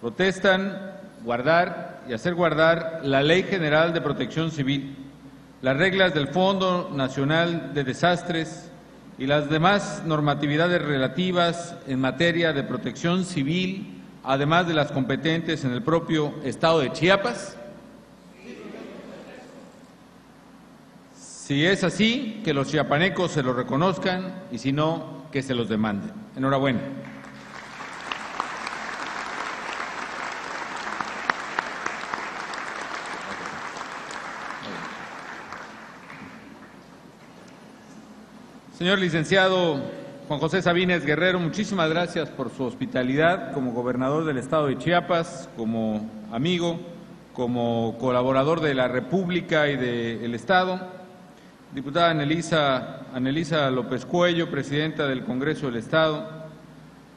Protestan guardar y hacer guardar la Ley General de Protección Civil, las reglas del Fondo Nacional de Desastres y las demás normatividades relativas en materia de protección civil, además de las competentes en el propio Estado de Chiapas. Si es así, que los chiapanecos se lo reconozcan y si no, que se los demanden. Enhorabuena. Señor licenciado Juan José Sabines Guerrero, muchísimas gracias por su hospitalidad como gobernador del Estado de Chiapas, como amigo, como colaborador de la República y del Estado. Diputada Anelisa López Cuello, presidenta del Congreso del Estado.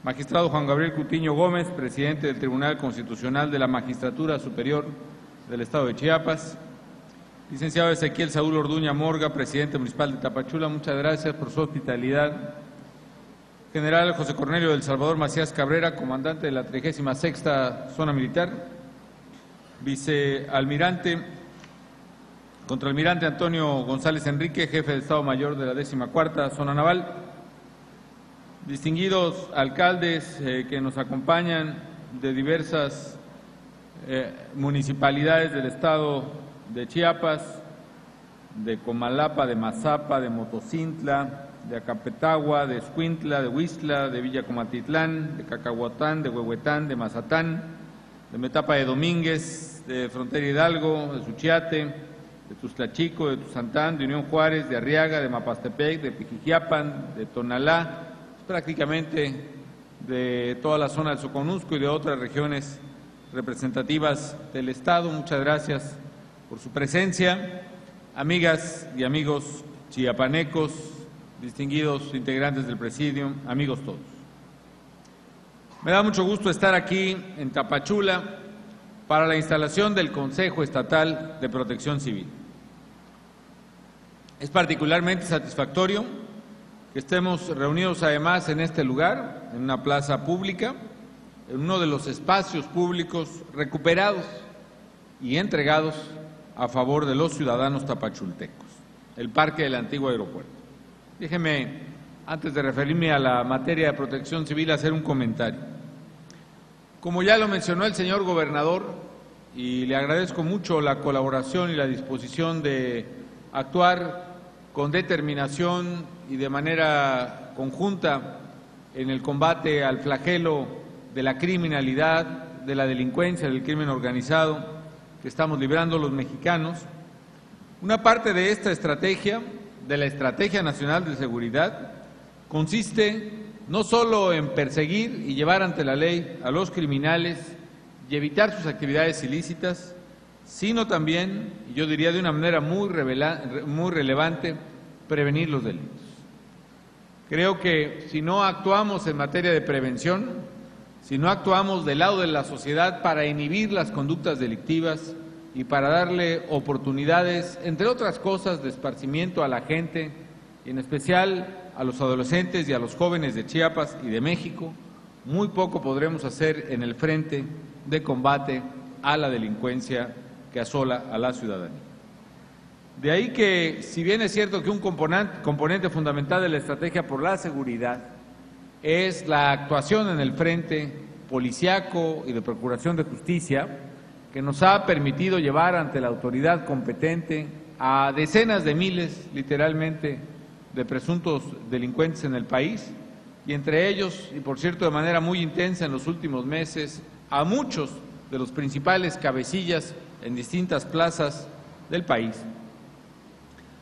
Magistrado Juan Gabriel Cutiño Gómez, presidente del Tribunal Constitucional de la Magistratura Superior del Estado de Chiapas. Licenciado Ezequiel Saúl Orduña Morga, presidente municipal de Tapachula, muchas gracias por su hospitalidad. General José Cornelio del Salvador Macías Cabrera, comandante de la 36ª Zona Militar. Contraalmirante Antonio González Enrique, jefe del Estado Mayor de la 14ª Zona Naval. Distinguidos alcaldes que nos acompañan de diversas municipalidades del Estado de Chiapas, de Comalapa, de Mazapa, de Motocintla, de Acapetagua, de Escuintla, de Huixtla, de Villa Comatitlán, de Cacahuatán, de Huehuetán, de Mazatán, de Metapa de Domínguez, de Frontera Hidalgo, de Suchiate, de Tuztlachico, de Tuzantán, de Unión Juárez, de Arriaga, de Mapastepec, de Pijijiapan, de Tonalá, prácticamente de toda la zona del Soconusco y de otras regiones representativas del Estado. Muchas gracias por su presencia. Amigas y amigos chiapanecos, distinguidos integrantes del Presidium, amigos todos. Me da mucho gusto estar aquí en Tapachula para la instalación del Consejo Estatal de Protección Civil. Es particularmente satisfactorio que estemos reunidos además en este lugar, en una plaza pública, en uno de los espacios públicos recuperados y entregados a favor de los ciudadanos tapachultecos, el Parque del Antiguo Aeropuerto. Déjeme, antes de referirme a la materia de protección civil, hacer un comentario. Como ya lo mencionó el señor gobernador, y le agradezco mucho la colaboración y la disposición de actuar con determinación y de manera conjunta en el combate al flagelo de la criminalidad, de la delincuencia, del crimen organizado que estamos librando los mexicanos. Una parte de esta estrategia, de la Estrategia Nacional de Seguridad, consiste no solo en perseguir y llevar ante la ley a los criminales y evitar sus actividades ilícitas, sino también, y yo diría de una manera muy relevante, prevenir los delitos. Creo que si no actuamos en materia de prevención, si no actuamos del lado de la sociedad para inhibir las conductas delictivas y para darle oportunidades, entre otras cosas, de esparcimiento a la gente, y en especial a los adolescentes y a los jóvenes de Chiapas y de México, muy poco podremos hacer en el frente de combate a la delincuencia que asola a la ciudadanía. De ahí que, si bien es cierto que un componente fundamental de la estrategia por la seguridad es la actuación en el frente policiaco y de procuración de justicia, que nos ha permitido llevar ante la autoridad competente a decenas de miles, literalmente, de presuntos delincuentes en el país, y entre ellos, y por cierto de manera muy intensa en los últimos meses, a muchos de los principales cabecillas en distintas plazas del país.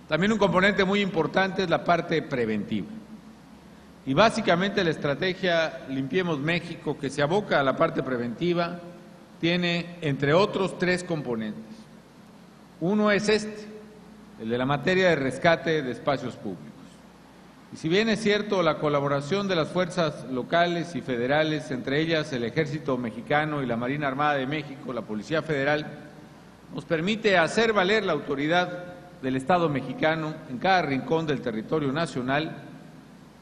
También un componente muy importante es la parte preventiva. Y básicamente la estrategia Limpiemos México, que se aboca a la parte preventiva, tiene, entre otros, 3 componentes. Uno es el de la materia de rescate de espacios públicos. Y si bien es cierto, la colaboración de las fuerzas locales y federales, entre ellas el Ejército Mexicano y la Marina Armada de México, la Policía Federal, nos permite hacer valer la autoridad del Estado mexicano en cada rincón del territorio nacional,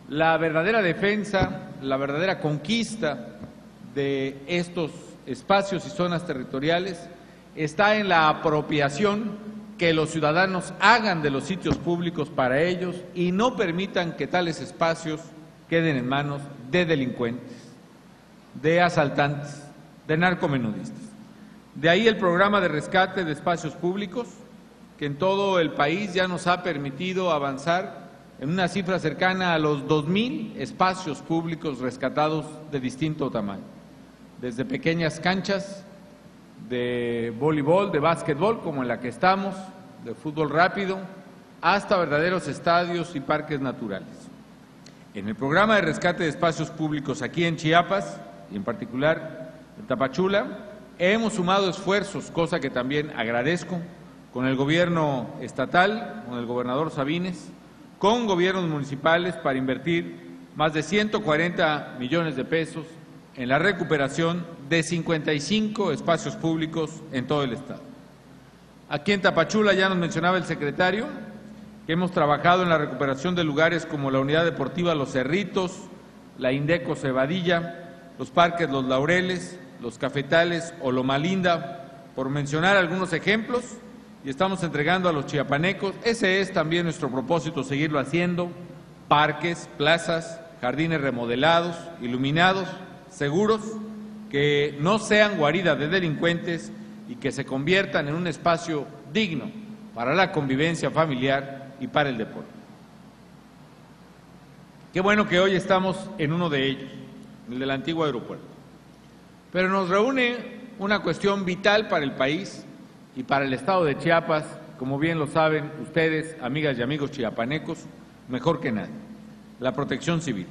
la verdadera defensa, la verdadera conquista de estos espacios y zonas territoriales está en la apropiación que los ciudadanos hagan de los sitios públicos para ellos y no permitan que tales espacios queden en manos de delincuentes, de asaltantes, de narcomenudistas. De ahí el programa de rescate de espacios públicos, que en todo el país ya nos ha permitido avanzar en una cifra cercana a los 2,000 espacios públicos rescatados de distinto tamaño, desde pequeñas canchas de voleibol, de básquetbol, como en la que estamos, de fútbol rápido, hasta verdaderos estadios y parques naturales. En el programa de rescate de espacios públicos aquí en Chiapas, y en particular en Tapachula, hemos sumado esfuerzos, cosa que también agradezco, con el gobierno estatal, con el gobernador Sabines, con gobiernos municipales para invertir más de 140 millones de pesos en la recuperación de 55 espacios públicos en todo el estado. Aquí en Tapachula ya nos mencionaba el secretario que hemos trabajado en la recuperación de lugares como la Unidad Deportiva Los Cerritos, la Indeco Cebadilla, los Parques Los Laureles, los Cafetales o Loma Linda, por mencionar algunos ejemplos, y estamos entregando a los chiapanecos, ese es también nuestro propósito, seguirlo haciendo, parques, plazas, jardines remodelados, iluminados, seguros, que no sean guarida de delincuentes y que se conviertan en un espacio digno para la convivencia familiar y para el deporte. Qué bueno que hoy estamos en uno de ellos, el del antiguo aeropuerto. Pero nos reúne una cuestión vital para el país y para el estado de Chiapas, como bien lo saben ustedes, amigas y amigos chiapanecos, mejor que nadie, la protección civil.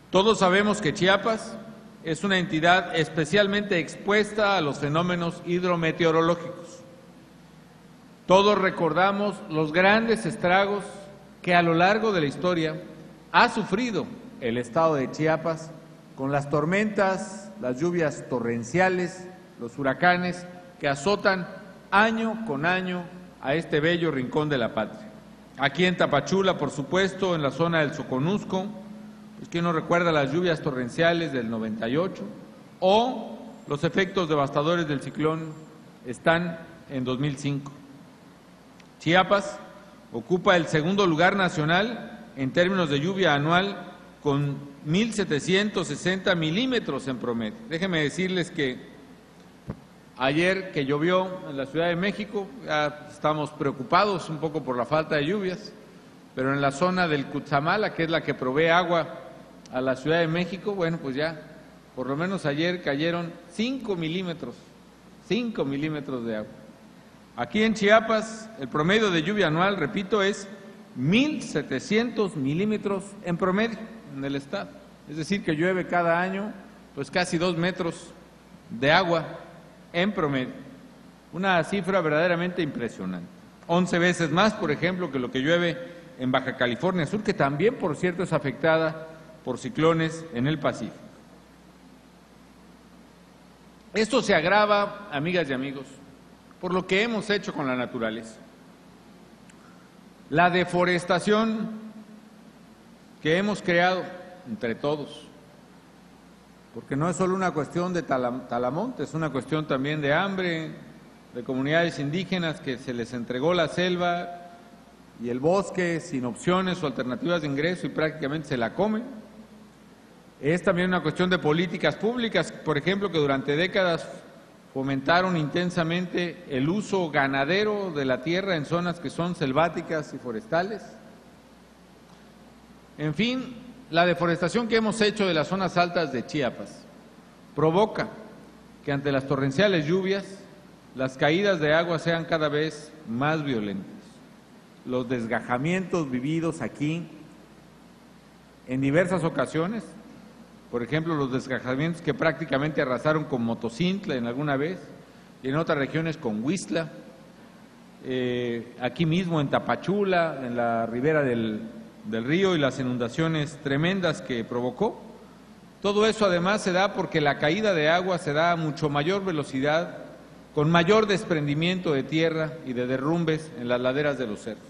Todos sabemos que Chiapas es una entidad especialmente expuesta a los fenómenos hidrometeorológicos. Todos recordamos los grandes estragos que a lo largo de la historia ha sufrido el estado de Chiapas con las tormentas, las lluvias torrenciales, los huracanes que azotan año con año a este bello rincón de la patria. Aquí en Tapachula, por supuesto, en la zona del Soconusco, pues quién no recuerda las lluvias torrenciales del 98 o los efectos devastadores del ciclón Están en 2005. Chiapas ocupa el segundo lugar nacional en términos de lluvia anual con 1,760 milímetros en promedio. Déjenme decirles que ayer que llovió en la Ciudad de México, ya estamos preocupados un poco por la falta de lluvias, pero en la zona del Cutzamala, que es la que provee agua a la Ciudad de México, bueno, pues ya, por lo menos ayer cayeron 5 milímetros de agua. Aquí en Chiapas, el promedio de lluvia anual, repito, es 1,700 milímetros en promedio en el estado. Es decir, que llueve cada año, pues casi 2 metros de agua en promedio. Una cifra verdaderamente impresionante. 11 veces más, por ejemplo, que lo que llueve en Baja California Sur, que también, por cierto, es afectada por ciclones en el Pacífico. Esto se agrava, amigas y amigos, por lo que hemos hecho con la naturaleza. La deforestación que hemos creado entre todos, porque no es solo una cuestión de talamontes, es una cuestión también de hambre, de comunidades indígenas que se les entregó la selva y el bosque sin opciones o alternativas de ingreso y prácticamente se la comen. Es también una cuestión de políticas públicas, por ejemplo, que durante décadas fomentaron intensamente el uso ganadero de la tierra en zonas que son selváticas y forestales. En fin, la deforestación que hemos hecho de las zonas altas de Chiapas provoca que ante las torrenciales lluvias las caídas de agua sean cada vez más violentas. Los desgajamientos vividos aquí en diversas ocasiones, por ejemplo, los desgajamientos que prácticamente arrasaron con Motocintla en alguna vez, y en otras regiones con Huistla, aquí mismo en Tapachula, en la ribera del río y las inundaciones tremendas que provocó. Todo eso además se da porque la caída de agua se da a mucho mayor velocidad, con mayor desprendimiento de tierra y de derrumbes en las laderas de los cerros.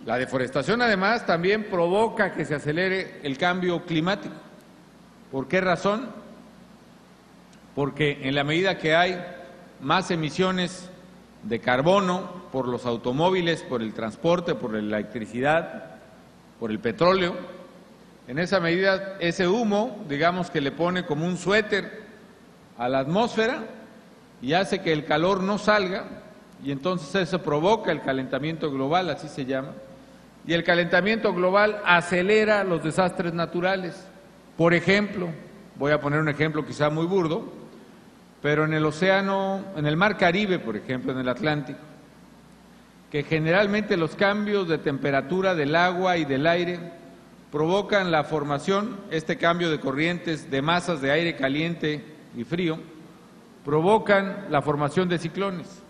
La deforestación además también provoca que se acelere el cambio climático. ¿Por qué razón? porque en la medida que hay más emisiones de carbono por los automóviles, por el transporte, por la electricidad, por el petróleo, en esa medida ese humo, digamos que le pone como un suéter a la atmósfera y hace que el calor no salga, y entonces eso provoca el calentamiento global, así se llama, y el calentamiento global acelera los desastres naturales. Por ejemplo, voy a poner un ejemplo quizá muy burdo, pero en el océano, en el mar Caribe, por ejemplo, en el Atlántico, que generalmente los cambios de temperatura del agua y del aire provocan la formación, este cambio de corrientes de masas de aire caliente y frío, provocan la formación de ciclones.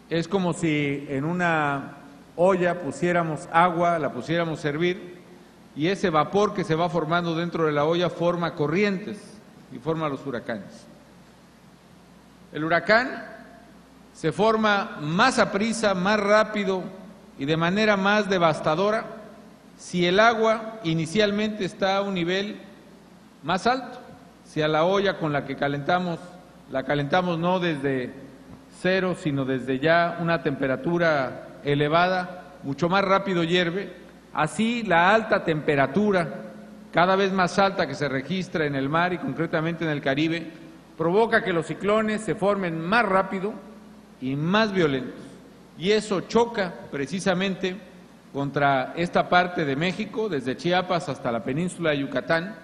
Es como si en una olla pusiéramos agua, la pusiéramos a hervir, y ese vapor que se va formando dentro de la olla forma corrientes y forma los huracanes. El huracán se forma más aprisa, más rápido y de manera más devastadora si el agua inicialmente está a un nivel más alto, si a la olla con la que calentamos, la calentamos no desde cero, sino desde ya una temperatura elevada, mucho más rápido hierve. Así la alta temperatura, cada vez más alta que se registra en el mar y concretamente en el Caribe, provoca que los ciclones se formen más rápido y más violentos. Y eso choca precisamente contra esta parte de México, desde Chiapas hasta la península de Yucatán,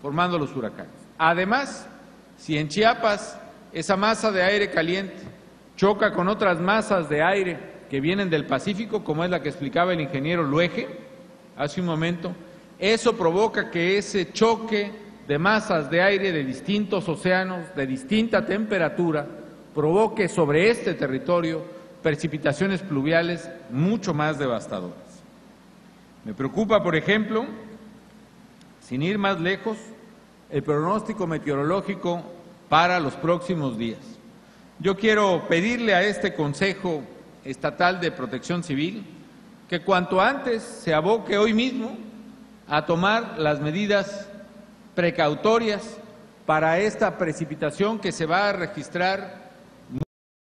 formando los huracanes. Además, si en Chiapas esa masa de aire caliente choca con otras masas de aire que vienen del Pacífico, como es la que explicaba el ingeniero Luege hace un momento, eso provoca que ese choque de masas de aire de distintos océanos, de distinta temperatura, provoque sobre este territorio precipitaciones pluviales mucho más devastadoras. Me preocupa, por ejemplo, sin ir más lejos, el pronóstico meteorológico para los próximos días. Yo quiero pedirle a este Consejo Estatal de Protección Civil que cuanto antes se aboque hoy mismo a tomar las medidas precautorias para esta precipitación que se va a registrar